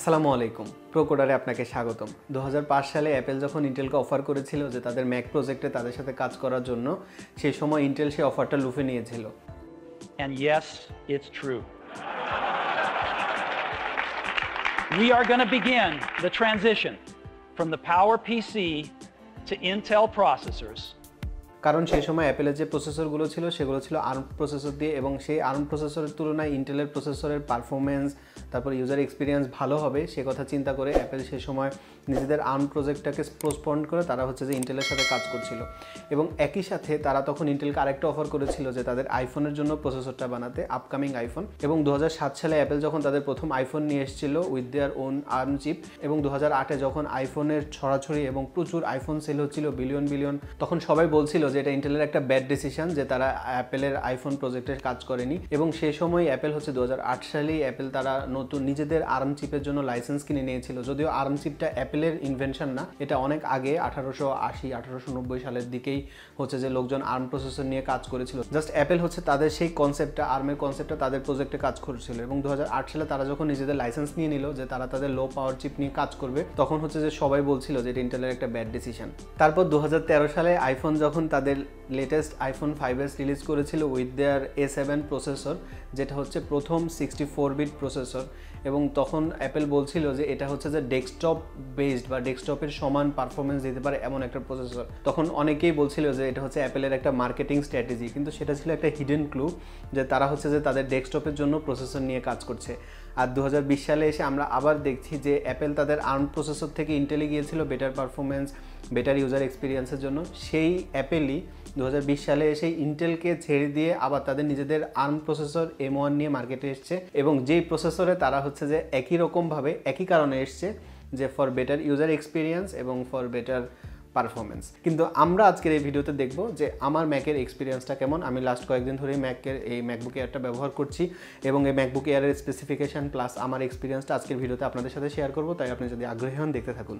আসসালামু আলাইকুম প্রো কোডারে আপনাকে স্বাগতম 2005 সালে অ্যাপল যখন ইন্টেলকে অফার করেছিল যে তাদের ম্যাক প্রজেক্টে তাদের সাথে কাজ করার জন্য সেই সময় ইন্টেল সেই অফারটা লুফে নিয়েছিল And yes, it's true. We are going to begin the transition from the PowerPC to Intel processors. কারণ সেই সময় অ্যাপলের যে প্রসেসরগুলো ছিল সেগুলো ছিল আর্ম প্রসেসর দিয়ে এবং সেই আর্ম প্রসেসরের তুলনায় ইন্টেলের প্রসেসরের পারফরমেন্স তারপর ইউজার এক্সপিরিয়েন্স ভালো হবে সে কথা চিন্তা করে অ্যাপল সেই সময় নিজেদের আর্ম প্রজেক্টটাকে পোস্টপন্ড করে তারা হচ্ছে যে ইন্টেলের সাথে কাজ করছিল এবং একই সাথে তারা তখন ইন্টেলকে আরেকটা অফার করেছিল যে তাদের আইফোনের জন্য প্রসেসরটা বানাতে আপকামিং আইফোন এবং 2007 সালে অ্যাপল যখন তাদের প্রথম আইফোন নিয়ে এসেছিল with their own ARM chip এবং 2008-এ যখন আইফোনের ছড়াছড়ি এবং প্রচুর আইফোন সেল হচ্ছিল বিলিয়ন তখন সবাই বলছিল যে এটা ইন্টেলের একটা ব্যাড ডিসিশন যে তারা অ্যাপলের আইফোন প্রজেক্টে কাজ করেনি এবং সেই সময় অ্যাপল হচ্ছে 2008 সালেই অ্যাপল তারা নতুন নিজেদের আর্ম চিপের জন্য লাইসেন্স কিনে নিয়েছিল যদিও আর্ম চিপটা অ্যাপলের ইনভেনশন না এটা অনেক আগে 1880-1890 সালের দিকেই হচ্ছে যে লোকজন আর্ম প্রসেসর নিয়ে কাজ করেছিল জাস্ট অ্যাপল হচ্ছে তাদের সেই কনসেপ্টটা আর্মের কনসেপ্টটা তাদের প্রজেক্টে কাজ করেছিল এবং 2008 সালে তারা যখন নিজেদের লাইসেন্স নিয়ে নিল যে তারা তাদের লো পাওয়ার চিপ নিয়ে কাজ করবে তখন হচ্ছে যে সবাই বলছিল যে এটা ইন্টেলের একটা ব্যাড ডিসিশন তারপর 2013 সালে আইফোন যখন তাদের লেটেস্ট আইফোন 5s রিলিজ করেছিল উইথ দেয়ার A7 প্রসেসর যেটা হচ্ছে প্রথম 64-বিট প্রসেসর এবং তখন অ্যাপল বলছিল যে এটা হচ্ছে যে ডেস্কটপ বেসড বা ডেস্কটপের সমান পারফরমেন্স দিতে পারে এমন একটা প্রসেসর তখন অনেকেই বলছিল যে এটা হচ্ছে অ্যাপলের একটা মার্কেটিং স্ট্র্যাটেজি কিন্তু সেটা ছিল একটা হিডেন ক্লু যে তারা হচ্ছে যে তাদের ডেস্কটপের জন্য প্রসেসর নিয়ে কাজ করছে আর 2020 সালে এসে আমরা আবার দেখছি যে অ্যাপল তাদের আর্ম প্রসেসর থেকে ইন্টেলে গিয়েছিল বেটার পারফরমেন্স বেটার ইউজার এক্সপিরিয়েন্সের জন্য সেই অ্যাপেলই 2020 সালে এসে ইন্টেলকে ছেড়ে দিয়ে আবার তাদের নিজেদের আর্ম প্রসেসর M1 নিয়ে মার্কেটে এসছে এবং যেই প্রসেসরে তারা হচ্ছে যে একই রকমভাবে একই কারণে এসছে যে ফর বেটার ইউজার এক্সপিরিয়েন্স এবং ফর বেটার পারফরমেন্স কিন্তু আমরা আজকের এই ভিডিওতে দেখব যে আমার ম্যাকের এক্সপিরিয়েন্সটা কেমন আমি লাস্ট কয়েকদিন ধরেই ম্যাকবুক এয়ারটা ব্যবহার করছি এবং এই ম্যাকবুক এয়ারের স্পেসিফিকেশন প্লাস আমার এক্সপিরিয়েন্সটা আজকের ভিডিওতে আপনাদের সাথে শেয়ার করব তাই আপনি যদি আগ্রহী হন দেখতে থাকুন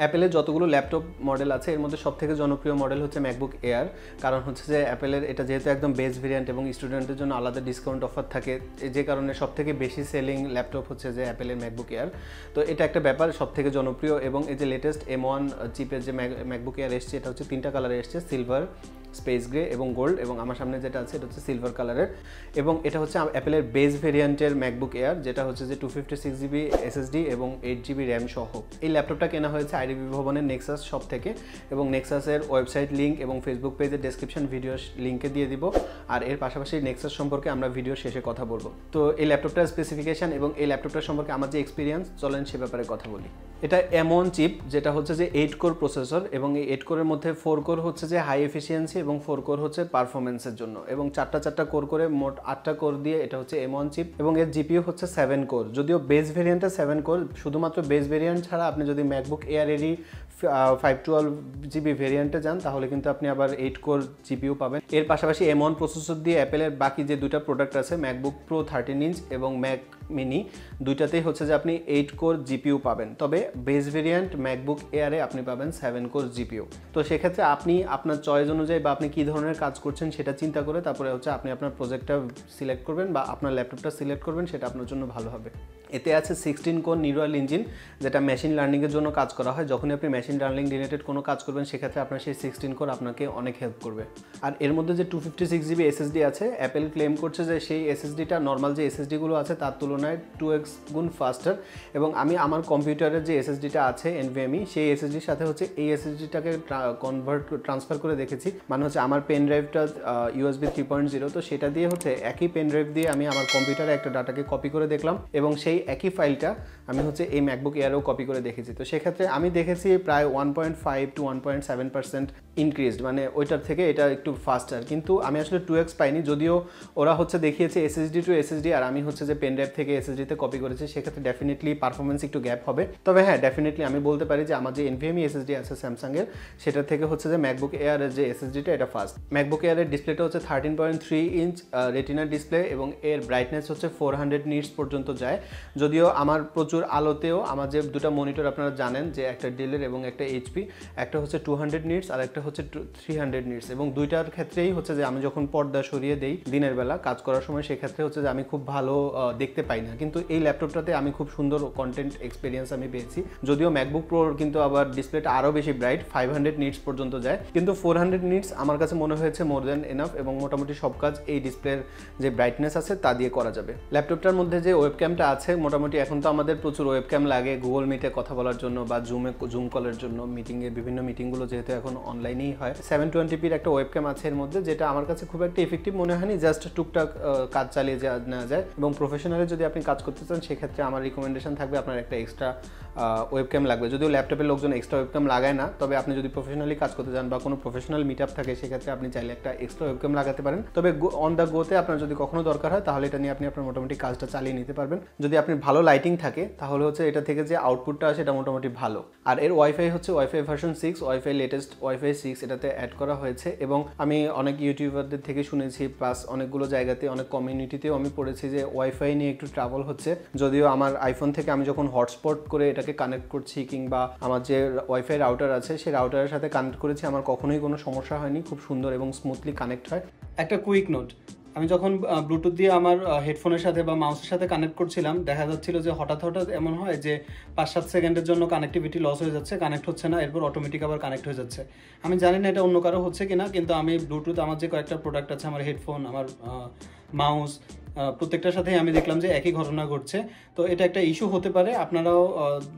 অ্যাপেলের যতগুলো ল্যাপটপ মডেল আছে এর মধ্যে সবথেকে জনপ্রিয় মডেল হচ্ছে ম্যাকবুক এয়ার কারণ হচ্ছে যে অ্যাপেলের এটা যেহেতু একদম বেস ভেরিয়েন্ট এবং স্টুডেন্টের জন্য আলাদা ডিসকাউন্ট অফার থাকে যে কারণে সবথেকে বেশি সেলিং ল্যাপটপ হচ্ছে যে অ্যাপেলের ম্যাকবুক এয়ার তো এটা একটা ব্যাপার সবথেকে জনপ্রিয় এবং এই যে লেটেস্ট M1 চিপের যে ম্যাকবুক এয়ার এসছে এটা হচ্ছে 3টা কালারে এসছে সিলভার স্পেস গ্রে এবং গোল্ড এবং আমার সামনে যেটা আছে এটা হচ্ছে সিলভার কালারের এবং এটা হচ্ছে অ্যাপেলের বেস ভেরিয়েন্টের ম্যাকবুক এয়ার যেটা হচ্ছে যে 256GB SSD এবং 8GB র্যাম সহ এই ল্যাপটপটা কেনা হয়েছে আইডিবি ভবনের নেক্সাস শপ থেকে এবং নেক্সাসের ওয়েবসাইট লিঙ্ক এবং ফেসবুক পেজের ডেসক্রিপশন ভিডিও লিঙ্কে দিয়ে দিব আর এর পাশাপাশি নেক্সাস সম্পর্কে আমরা ভিডিও শেষে কথা বলবো তো এই ল্যাপটপটার স্পেসিফিকেশন এবং এই ল্যাপটপটার সম্পর্কে আমার যে এক্সপিরিয়েন্স চলেন সে ব্যাপারে কথা বলি এটা M1 চিপ যেটা হচ্ছে যে 8 কোর প্রসেসর এবং এই 8 কোরের মধ্যে 4 কোর হচ্ছে যে হাই এফিসিয়েন্সি এবং 4 কোর হচ্ছে পারফরমেন্সের জন্য এবং চারটা কোর করে মোট 8টা কোর দিয়ে এটা হচ্ছে M1 চিপ এবং এর জিপিইউ হচ্ছে 7 কোর যদিও বেস ভেরিয়েন্টে 7 কোর শুধুমাত্র বেস ভেরিয়েন্ট ছাড়া আপনি যদি ম্যাকবুক এয়ারেরই 512GB ভেরিয়েন্টে যান তাহলে কিন্তু আপনি আবার 8 কোর জিপিইউ পাবেন এর পাশাপাশি M1 প্রসেসর দিয়ে অ্যাপেলের বাকি যে দুটো প্রোডাক্ট আছে ম্যাকবুক প্রো 13 ইঞ্চ এবং ম্যাক মিনি দুইটাতেই হচ্ছে যে আপনি 8 কোর জিপিইউ পাবেন, তবে বেস ভেরিয়েন্ট ম্যাকবুক এয়ারে আপনি পাবেন 7 কোর জিপিইউ। তো সেক্ষেত্রে আপনি আপনার চয়েস অনুযায়ী বা আপনি কী ধরনের কাজ করছেন সেটা চিন্তা করে তারপরে হচ্ছে আপনি আপনার প্রজেক্টটা সিলেক্ট করবেন বা আপনার ল্যাপটপটা সিলেক্ট করবেন, সেটা আপনার জন্য ভালো হবে। এতে আছে 16 কোর নিউরাল ইঞ্জিন, যেটা মেশিন লার্নিংয়ের জন্য কাজ করা হয়। যখনই আপনি মেশিন লার্নিং রিলেটেড কোনো কাজ করবেন সেক্ষেত্রে আপনার সেই 16 কোর আপনাকে অনেক হেল্প করবে। আর এর মধ্যে যে 256 জিবি এসএসডি আছে, অ্যাপেল ক্লেম করছে যে সেই এসএসডিটা নর্মাল যে এসএসডিগুলো আছে তার তুলনায় 2x গুণ ফাস্টার। এবং আমি আমার কম্পিউটারের যে এসএসডিটা আছে এনভিএমই, সেই এসএসডির সাথে হচ্ছে এই এসএসডিটাকে ট্রান্সফার করে দেখেছি। মানে হচ্ছে আমার পেন ড্রাইভটা USB 3.0, তো সেটা দিয়ে হচ্ছে একই পেন ড্রাইভ দিয়ে আমি আমার কম্পিউটারে একটা ডাটাকে কপি করে দেখলাম এবং সেই একই ফাইলটা আমি হচ্ছে এই ম্যাকবুক এয়ারেও কপি করে দেখেছি। তো সেক্ষেত্রে আমি দেখেছি প্রায় 1.5 to 1.7% ইনক্রিজড, মানে ওইটার থেকে এটা একটু ফাস্টার। কিন্তু আমি আসলে 2x পাইনি, যদিও ওরা হচ্ছে দেখিয়েছে এসএসডি টু এসএসডি, আর আমি হচ্ছে যে পেন ড্রাইভ থেকে এসএসডিতে কপি করেছি, সেক্ষেত্রে ডেফিনেটলি পারফরমেন্স একটু গ্যাপ হবে। তবে হ্যাঁ, ডেফিনেটলি আমি বলতে পারি যে আমার যে এনভিএমই এসএসডি আছে স্যামসাংয়ের, সেটা থেকে হচ্ছে যে ম্যাকবুক এয়ারের যে এসএসডিটা এটা ফাস্ট। ম্যাকবুক এয়ারের ডিসপ্লেটা হচ্ছে 13.3 ইঞ্চ রেটিনা ডিসপ্লে এবং এর ব্রাইটনেস হচ্ছে 400 নিটস পর্যন্ত যায়। যদিও আমার প্রচুর আলোতেও আমার যে দুটো মনিটর আপনারা জানেন যে একটা ডেলের এবং একটা এইচপি, একটা হচ্ছে 200 নিটস আর একটা হচ্ছে 300 নিটস, এবং দুইটার ক্ষেত্রেই হচ্ছে যে আমি যখন পর্দা সরিয়ে দেই দিনের বেলা কাজ করার সময়, সেক্ষেত্রে হচ্ছে যে আমি খুব ভালো দেখতে পাই না। কিন্তু এই ল্যাপটপটাতে আমি খুব সুন্দর কন্টেন্ট এক্সপিরিয়েন্স আমি পেয়েছি। যদিও ম্যাকবুক প্রোর কিন্তু আবার ডিসপ্লেটা আরও বেশি ব্রাইট, 500 নিটস পর্যন্ত যায়, কিন্তু 400 নিটস আমার কাছে মনে হয়েছে মোর দ্যান এনাফ, এবং মোটামুটি সব কাজ এই ডিসপ্লের যে ব্রাইটনেস আছে তা দিয়ে করা যাবে। ল্যাপটপটার মধ্যে যে ওয়েবক্যামটা আছে, মোটামুটি এখন তো আমাদের প্রচুর ওয়েবক্যাম লাগে গুগল মিটে কথা বলার জন্য বা জুম কলের জন্য, বিভিন্ন মিটিংগুলো যেহেতু এখন অনলাইনেই হয়। 720pর একটা ওয়েবক্যাম আছে এর মধ্যে, যেটা আমার কাছে খুব একটা এফেক্টিভ মনে হয়নি, জাস্ট টুকটাক কাজ চালিয়ে নেওয়া যায়। এবং প্রফেশনালি যদি আপনি কাজ করতে চান সেক্ষেত্রে আমার রিকমেন্ডেশন থাকবে আপনার একটা এক্সট্রা ওয়েবক্যাম লাগবে। যদিও ল্যাপটপের লোকজন এক্সট্রা ওয়েবক্যাম লাগায় না, তবে আপনি যদি প্রফেশনালি কাজ করতে চান বা কোনো প্রফেশনাল মিট আপ থাকে সেক্ষেত্রে আপনি চাইলে একটা এক্সট্রা ওয়েবক্যাম লাগাতে পারেন। তবে অন দ্য গোতে আপনার যদি কখনো দরকার হয় তাহলে এটা নিয়ে আপনি আপনার মোটামুটি কাজটা চালিয়ে নিতে পারবেন। যদি আপনি ভালো লাইটিং থাকে তাহলে হচ্ছে এটা থেকে যে আউটপুটটা আসে এটা মোটামুটি ভালো। আর এর ওয়াইফাই হচ্ছে wifi version 6, wifi latest wifi 6 এটাতে অ্যাড করা হয়েছে। এবং আমি অনেক ইউটিউবারদের থেকে শুনেছি, প্লাস অনেকগুলো জায়গাতে অনেক কমিউনিটিতেও আমি পড়েছি যে ওয়াইফাই নিয়ে একটু ট্রাবল হচ্ছে। যদিও আমার আইফোন থেকে আমি যখন হটস্পট করে এটাকে কানেক্ট করছি কিংবা আমার যে ওয়াইফাই রাউটার আছে সেই রাউটারের সাথে কানেক্ট করেছি, আমার কখনোই কোনো সমস্যা হয়নি, খুব সুন্দর এবং স্মুথলি কানেক্ট হয়। একটা কুইক নোট, আমি যখন ব্লুটুথ দিয়ে আমার হেডফোনের সাথে বা মাউসের সাথে কানেক্ট করছিলাম, দেখা যাচ্ছিল যে হঠাৎ এমন হয় যে 5-7 সেকেন্ডের জন্য কানেক্টিভিটি লস হয়ে যাচ্ছে, কানেক্ট হচ্ছে না, এরপর অটোমেটিক আবার কানেক্ট হয়ে যাচ্ছে। আমি জানি না এটা অন্য কারো হচ্ছে কিনা, কিন্তু আমি ব্লুটুথ আমার যে কয়েকটা প্রোডাক্ট আছে, আমার হেডফোন, আমার মাউস, প্রত্যেকটার সাথেই আমি দেখলাম যে একই ঘটনা ঘটছে। তো এটা একটা ইস্যু হতে পারে, আপনারাও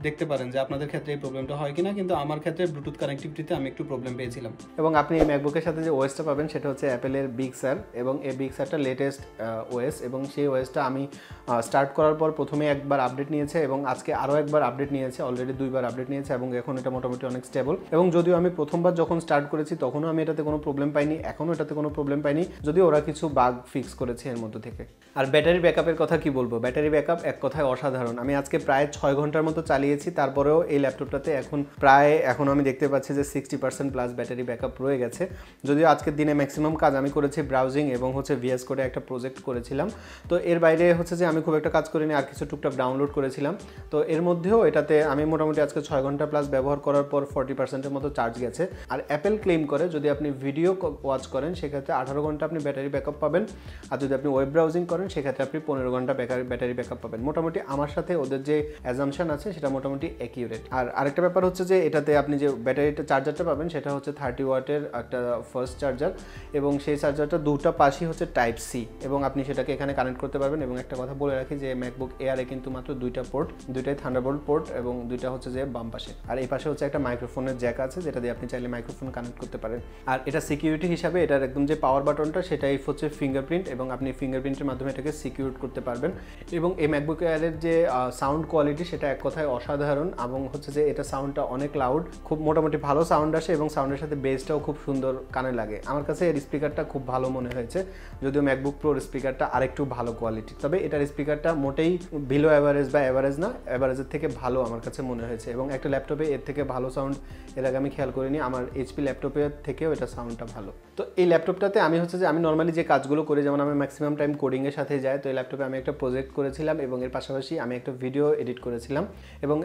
দেখতে পারেন যে আপনাদের ক্ষেত্রে এই প্রবলেমটা হয় কিনা, কিন্তু আমার ক্ষেত্রে ব্লুটুথ কানেক্টিভিটিতে আমি একটু প্রবলেম পেয়েছিলাম। এবং আপনি এই ম্যাকবুকের সাথে যে ওএসটা পাবেন সেটা হচ্ছে অ্যাপেলের বিগ স্যার, এবং এই বিগ স্যারটা লেটেস্ট ওএস, এবং সেই ওএসটা আমি স্টার্ট করার পর প্রথমে একবার আপডেট নিয়েছে এবং আজকে আরও একবার আপডেট নিয়েছে, অলরেডি 2বার আপডেট নিয়েছে, এবং এখন এটা মোটামুটি অনেক স্টেবল। এবং যদিও আমি প্রথমবার যখন স্টার্ট করেছি তখনও আমি এটাতে কোনো প্রবলেম পাইনি, এখনও এটাতে কোনো প্রবলেম পাইনি, যদিও ওরা কিছু বাগ ফিক্স করেছে এর মধ্যে থেকে। আর ব্যাটারি ব্যাকআপের কথা কি বলবো, ব্যাটারি ব্যাকআপ এক কথায় অসাধারণ। আমি আজকে প্রায় 6 ঘন্টার মতো চালিয়েছি, তারপরেও এই ল্যাপটপটাতে এখন আমি দেখতে পাচ্ছি যে 60% প্লাস ব্যাটারি ব্যাকআপ রয়ে গেছে। যদিও আজকের দিনে ম্যাক্সিমাম কাজ আমি করেছি ব্রাউজিং এবং হচ্ছে VS কোডে একটা প্রজেক্ট করেছিলাম। তো এর বাইরে হচ্ছে যে আমি খুব একটা কাজ করিনি, আর কিছু টুকটাক ডাউনলোড করেছিলাম। তো এর মধ্যেও এটাতে আমি মোটামুটি আজকে 6 ঘন্টা প্লাস ব্যবহার করার পর 40%-এর মতো চার্জ গেছে। আর অ্যাপেল ক্লেম করে যদি আপনি ভিডিও ওয়াচ করেন সেক্ষেত্রে 18 ঘন্টা আপনি ব্যাটারি ব্যাকআপ পাবেন, আর যদি আপনি ওয়েব ব্রাউজিং করেন সেক্ষেত্রে আপনি 15 ঘন্টা ব্যাটারি ব্যাকআপ পাবেন। মোটামুটি আমার সাথে ওদের যে অ্যাজাম্পশন আছে সেটা মোটামুটি অ্যাকিউরেট। আর আরেকটা ব্যাপার হচ্ছে যে এটাতে আপনি যে ব্যাটারিটা চার্জারটা পাবেন সেটা হচ্ছে 30 ওয়াটের একটা ফার্স্ট চার্জার, এবং সেই চার্জারটা দুটো পাশই হচ্ছে টাইপ সি, এবং আপনি সেটাকে এখানে কানেক্ট করতে পারবেন। এবং একটা কথা বলে রাখি যে ম্যাকবুক এয়ারে কিন্তু মাত্র 2টা পোর্ট, 2টাই থান্ডারবোল্ট পোর্ট, এবং 2টা হচ্ছে যে বাম পাশে, আর এই পাশে হচ্ছে একটা মাইক্রোফোনের জ্যাক আছে যেটা দিয়ে আপনি চাইলে মাইক্রোফোন কানেক্ট করতে পারেন। আর এটা সিকিউরিটি হিসাবে এটার একদম যে পাওয়ার বাটনটা সেটাই হচ্ছে ফিঙ্গারপ্রিন্ট, এবং আপনি ফিঙ্গারপ্রিন্টের মাধ্যমে এটাকে সিকিউর করতে পারবেন। এবং এই ম্যাকবুক এয়ারের যে সাউন্ড কোয়ালিটি সেটা এক কথায় অসাধারণ, এবং হচ্ছে যে এটা সাউন্ডটা অনেক লাউড, খুব মোটামুটি ভালো সাউন্ড আসে, এবং সাউন্ডের সাথে বেসটাও খুব সুন্দর কানে লাগে। আমার কাছে এর স্পিকারটা খুব ভালো মনে হয়েছে, যদিও ম্যাকবুক প্রোর স্পিকারটা আরেকটু ভালো কোয়ালিটি, তবে এটার স্পিকারটা মোটেই বিলো অ্যাভারেজ বা অ্যাভারেজ না, অ্যাভারেজের থেকে ভালো আমার কাছে মনে হয়েছে। এবং একটা ল্যাপটপে এর থেকে ভালো সাউন্ড এর আগে আমি খেয়াল করিনি, আমার এইচপি ল্যাপটপের থেকেও এটা সাউন্ডটা ভালো। তো এই ল্যাপটপটাতে আমি হচ্ছে যে আমি নর্মালি যে কাজগুলো করি, যেমন আমি ম্যাক্সিমাম টাইম কোডিংয়ের সাথে যায়। তো এই ল্যাপটপে আমি একটা প্রজেক্ট করেছিলাম এবং এর পাশাপাশি আমি একটা ভিডিও এডিট করেছিলাম এবং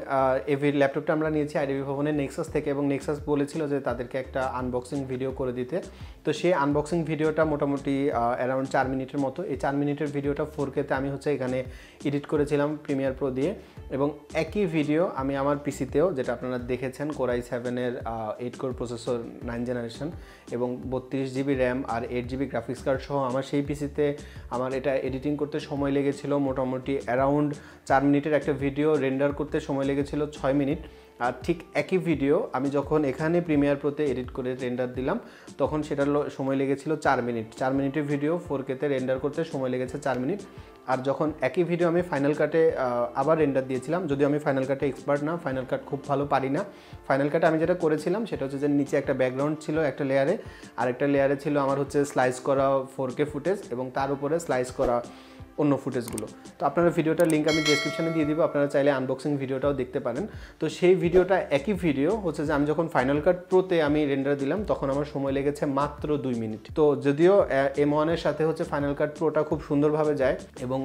এই ল্যাপটপটা আমরা নিয়েছি আইডিবি ভবনের নেক্সাস থেকে এবং নেক্সাস বলেছিল যে তাদেরকে একটা আনবক্সিং ভিডিও করে দিতে। তো সেই আনবক্সিং ভিডিওটা মোটামুটি অ্যারাউন্ড 4 মিনিটের মতো। এই 4 মিনিটের ভিডিওটা 4K-তে আমি হচ্ছে এখানে এডিট করেছিলাম প্রিমিয়ার প্রো দিয়ে এবং একই ভিডিও আমি আমার পিসিতেও, যেটা আপনারা দেখেছেন, কোর i7-এর 8 কোর প্রসেসর 9 জেনারেশন এবং 32 জিবি র্যাম আর 8 জিবি গ্রাফিক্স কার্ড সহ আমার সেই পিসিতে আমার এটা এডিটিং করতে সময় লেগেছিল মোটামুটি অ্যারাউন্ড 4 মিনিটের একটা ভিডিও রেন্ডার করতে সময় লেগেছিল 6 মিনিট। আর ঠিক একই ভিডিও আমি যখন এখানে প্রিমিয়ার প্রোতে এডিট করে রেন্ডার দিলাম তখন সেটার সময় লেগেছিল 4 মিনিট। 4 মিনিটের ভিডিও 4K-তে রেন্ডার করতে সময় লেগেছে 4 মিনিট। আর যখন একই ভিডিও আমি ফাইনাল কাটে আবার রেন্ডার দিয়েছিলাম, যদিও আমি ফাইনাল কাটে এক্সপার্ট না, ফাইনাল কাট খুব ভালো পারি না, ফাইনাল কাটে আমি যেটা করেছিলাম সেটা হচ্ছে যে নিচে একটা ব্যাকগ্রাউন্ড ছিল একটা লেয়ারে, আর একটা লেয়ারে ছিল আমার হচ্ছে স্লাইস করা 4K ফুটেজ এবং তার উপরে স্লাইস করা অন্য ফুটেজগুলো। তো আপনারা ভিডিওটার লিঙ্ক আমি ডেসক্রিপশনে দিয়ে দিব, আপনারা চাইলে আনবক্সিং ভিডিওটাও দেখতে পারেন। তো সেই ভিডিওটা একই ভিডিও হচ্ছে যে আমি যখন ফাইনাল কাট প্রোতে আমি রেন্ডার দিলাম তখন আমার সময় লেগেছে মাত্র 2 মিনিট। তো যদিও M1-এর সাথে হচ্ছে ফাইনাল কাট প্রোটা খুব সুন্দরভাবে যায় এবং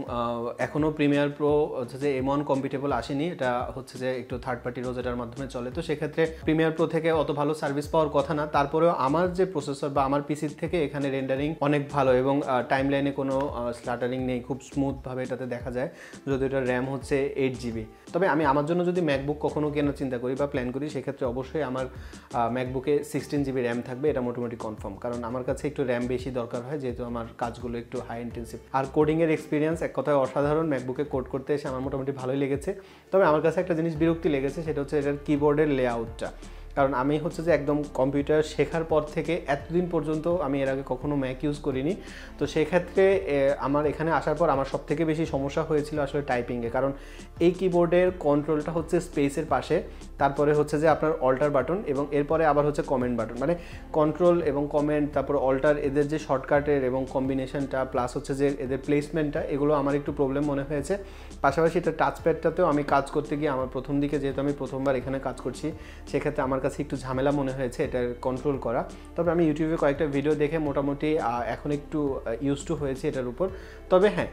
এখনও প্রিমিয়ার প্রো হচ্ছে যে M1 কম্পিটেবল আসেনি, এটা হচ্ছে যে একটু থার্ড পার্টি রোজেটার মাধ্যমে চলে। তো সেক্ষেত্রে প্রিমিয়ার প্রো থেকে অত ভালো সার্ভিস পাওয়ার কথা না, তারপরেও আমার যে প্রসেসর বা আমার পিসির থেকে এখানে রেন্ডারিং অনেক ভালো এবং টাইম লাইনে কোনো স্লাটারিং নেই, খুব স্মুথভাবে এটাতে দেখা যায়, যদিও এটা র্যাম হচ্ছে 8 জিবি। তবে আমি আমার জন্য যদি ম্যাকবুক কখনো কেনার চিন্তা করি বা প্ল্যান করি সেক্ষেত্রে অবশ্যই আমার ম্যাকবুকে 16 জিবি র্যাম থাকবে, এটা মোটামুটি কনফার্ম, কারণ আমার কাছে একটু র্যাম বেশি দরকার হয় যেহেতু আমার কাজগুলো একটু হাই ইন্টেন্সিভ। আর কোডিংয়ের এক্সপিরিয়েন্স এক কথায় অসাধারণ, ম্যাকবুকে কোড করতে এসে আমার মোটামুটি ভালোই লেগেছে। তবে আমার কাছে একটা জিনিস বিরক্তি লেগেছে, সেটা হচ্ছে এটার কিবোর্ডের লেআউটটা। কারণ আমি হচ্ছে যে একদম কম্পিউটার শেখার পর থেকে এতদিন পর্যন্ত আমি এর আগে কখনো ম্যাক ইউজ করিনি। তো সেক্ষেত্রে আমার এখানে আসার পর আমার সবথেকে বেশি সমস্যা হয়েছিল আসলে টাইপিংয়ে, কারণ এই কিবোর্ডের কন্ট্রোলটা হচ্ছে স্পেসের পাশে, তারপরে হচ্ছে যে আপনার অল্টার বাটন এবং এরপরে আবার হচ্ছে কমেন্ট বাটন, মানে কন্ট্রোল এবং কমেন্ট তারপর অল্টার, এদের যে শর্টকাটের এবং কম্বিনেশনটা প্লাস হচ্ছে যে এদের প্লেসমেন্টটা, এগুলো আমার একটু প্রবলেম মনে হয়েছে। পাশাপাশি এটা টাচপ্যাডটাতেও আমি কাজ করতে গিয়ে আমার প্রথম দিকে, যেহেতু আমি প্রথমবার এখানে কাজ করছি, সেক্ষেত্রে আমার কাছে একটু ঝামেলা মনে হয়েছে এটা কন্ট্রোল করা। তবে আমি ইউটিউবে কয়েকটা ভিডিও দেখে মোটামুটি এখন একটু ইউজ টু হয়েছে এটার উপর। তবে হ্যাঁ,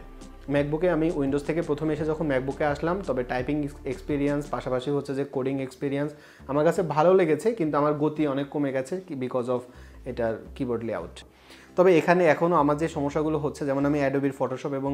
ম্যাকবুকে আমি উইন্ডোজ থেকে প্রথমে এসে যখন ম্যাকবুকে আসলাম, তবে টাইপিং এক্সপিরিয়েন্স পাশাপাশি হচ্ছে যে কোডিং এক্সপিরিয়েন্স আমার কাছে ভালো লেগেছে, কিন্তু আমার গতি অনেক কমে গেছে বিকজ অফ এটার কিবোর্ড লেআউট। তবে এখানে এখনও আমার যে সমস্যাগুলো হচ্ছে, যেমন আমি অ্যাডোবির ফটোশপ এবং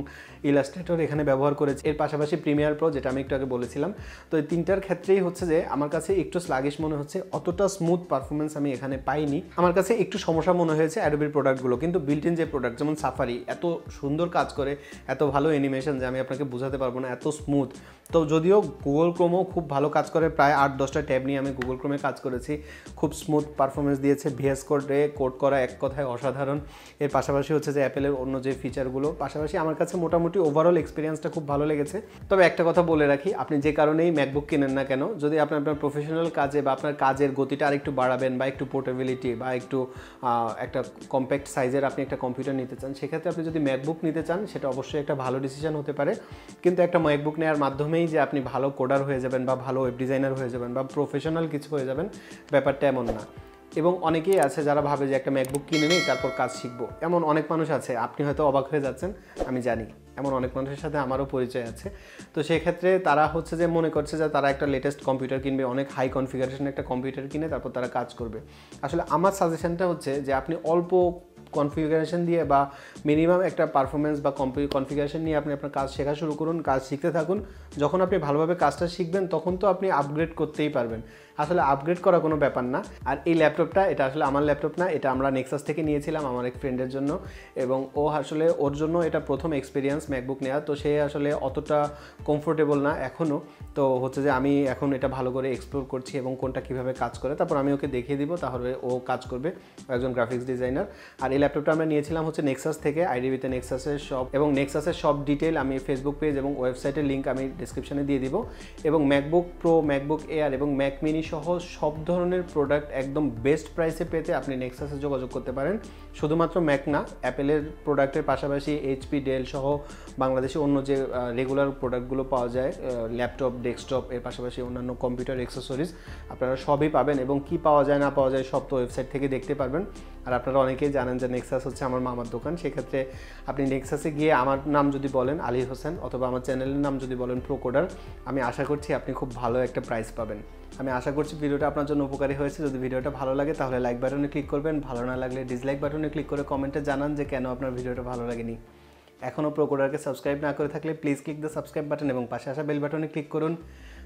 ইলাস্ট্রেটর এখানে ব্যবহার করেছি, এর পাশাপাশি প্রিমিয়ার প্রো যেটা আমি একটু আগে বলেছিলাম। তো এই তিনটার ক্ষেত্রেই হচ্ছে যে আমার কাছে একটু স্লাগিশ মনে হচ্ছে, অতটা স্মুথ পারফরমেন্স আমি এখানে পাইনি। আমার কাছে একটু সমস্যা মনে হয়েছে অ্যাডোবির প্রোডাক্টগুলো, কিন্তু বিল্ট ইন যে প্রোডাক্ট যেমন সাফারি এত সুন্দর কাজ করে, এত ভালো অ্যানিমেশন যে আমি আপনাকে বোঝাতে পারবো না, এত স্মুথ। তো যদিও গুগল ক্রোমও খুব ভালো কাজ করে, প্রায় 8-10টা ট্যাব নিয়ে আমি গুগল ক্রোমে কাজ করেছি, খুব স্মুথ পারফরমেন্স দিয়েছে। ভিএস কোডে কোড করা এক কথায় অসাধারণ। এর পাশাপাশি হচ্ছে যে অ্যাপেলের অন্য যে ফিচারগুলো, পাশাপাশি আমার কাছে মোটামুটি ওভারঅল এক্সপিরিয়েন্সটা খুব ভালো লেগেছে। তবে একটা কথা বলে রাখি, আপনি যে কারণেই ম্যাকবুক কেনেন না কেন, যদি আপনি আপনার প্রফেশনাল কাজে বা আপনার কাজের গতিটা আরেকটু বাড়াবেন বা একটু পোর্টেবিলিটি বা একটু একটা কম্প্যাক্ট সাইজের আপনি একটা কম্পিউটার নিতে চান, সেক্ষেত্রে আপনি যদি ম্যাকবুক নিতে চান সেটা অবশ্যই একটা ভালো ডিসিশন হতে পারে। কিন্তু একটা ম্যাকবুক নেওয়ার মাধ্যমেই যে আপনি ভালো কোডার হয়ে যাবেন বা ভালো ওয়েব ডিজাইনার হয়ে যাবেন বা প্রফেশনাল কিছু হয়ে যাবেন, ব্যাপারটা এমন না। এবং অনেকেই আছে যারা ভাবে যে একটা ম্যাকবুক কিনে নেই তারপর কাজ শিখবো, এমন অনেক মানুষ আছে। আপনি হয়তো অবাক হয়ে যাচ্ছেন, আমি জানি, এমন অনেক মানুষের সাথে আমারও পরিচয় আছে। তো সেক্ষেত্রে তারা হচ্ছে যে মনে করছে যে তারা একটা লেটেস্ট কম্পিউটার কিনবে, অনেক হাই কনফিগারেশন একটা কম্পিউটার কিনে তারপর তারা কাজ করবে। আসলে আমার সাজেশনটা হচ্ছে যে আপনি অল্প কনফিগারেশন দিয়ে বা মিনিমাম একটা পারফরমেন্স বা কনফিগারেশন নিয়ে আপনি আপনার কাজ শেখা শুরু করুন, কাজ শিখতে থাকুন। যখন আপনি ভালোভাবে কাজটা শিখবেন তখন তো আপনি আপগ্রেড করতেই পারবেন। আসলে আপগ্রেড করা কোনো ব্যাপার না। আর এই ল্যাপটপটা, এটা আসলে আমার ল্যাপটপ না, এটা আমরা নেক্সাস থেকে নিয়েছিলাম আমার এক ফ্রেন্ডের জন্য, এবং ও আসলে ওর জন্য এটা প্রথম এক্সপিরিয়েন্স ম্যাকবুক নেওয়া। তো সে আসলে অতটা কমফোর্টেবল না এখনও। তো হচ্ছে যে আমি এখন এটা ভালো করে এক্সপ্লোর করছি এবং কোনটা কীভাবে কাজ করে, তারপর আমি ওকে দেখিয়ে দিব, তাহলে ও কাজ করবে, একজন গ্রাফিক্স ডিজাইনার। আর এই ল্যাপটপটা আমরা নিয়েছিলাম হচ্ছে নেক্সাস থেকে, আইডিবিতে নেক্সাসের শপ, এবং নেক্সাসের সব ডিটেল আমি ফেসবুক পেজ এবং ওয়েবসাইটের লিঙ্ক আমি ডিসক্রিপশনে দিয়ে দিব। এবং ম্যাকবুক প্রো, ম্যাকবুক এয়ার এবং ম্যাক মিনি সহ সব ধরনের প্রোডাক্ট একদম বেস্ট প্রাইসে পেতে আপনি নেক্সাসে যোগাযোগ করতে পারেন। শুধুমাত্র ম্যাক না, অ্যাপেলের প্রোডাক্টের পাশাপাশি এইচপি, ডেল সহ বাংলাদেশে অন্য যে রেগুলার প্রোডাক্টগুলো পাওয়া যায়, ল্যাপটপ, ডেস্কটপ, এর পাশাপাশি অন্যান্য কম্পিউটার অ্যাক্সেসরিজ আপনারা সবই পাবেন। এবং কি পাওয়া যায় না পাওয়া যায় সব তো ওয়েবসাইট থেকে দেখতে পারবেন। আর আপনারা অনেকেই জানেন যে নেক্সাস হচ্ছে আমার মামার দোকান। সেক্ষেত্রে আপনি নেক্সাসে গিয়ে আমার নাম যদি বলেন আলী হোসেন, অথবা আমার চ্যানেলের নাম যদি বলেন প্রোকোডার, আমি আশা করছি আপনি খুব ভালো একটা প্রাইস পাবেন। আমি আশা করছি ভিডিওটা আপনার জন্য উপকারী হয়েছে। যদি ভিডিওটা ভালো লাগে তাহলে লাইক বাটনে ক্লিক করবেন, ভালো না লাগলে ডিসলাইক বাটনে ক্লিক করে কমেন্টে জানান যে কেন আপনার ভিডিওটা ভালো লাগেনি। এখনও প্রোকোডারকে সাবস্ক্রাইব না করে থাকলে please click the subscribe button এবং পাশে আসা বেল বাটনে ক্লিক করুন,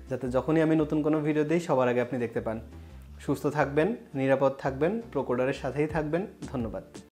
যাতে যখনই আমি নতুন কোনো ভিডিও দিই সবার আগে আপনি দেখতে পান। সুস্থ থাকবেন, নিরাপদ থাকবেন, প্রোকোডারের সাথেই থাকবেন। ধন্যবাদ।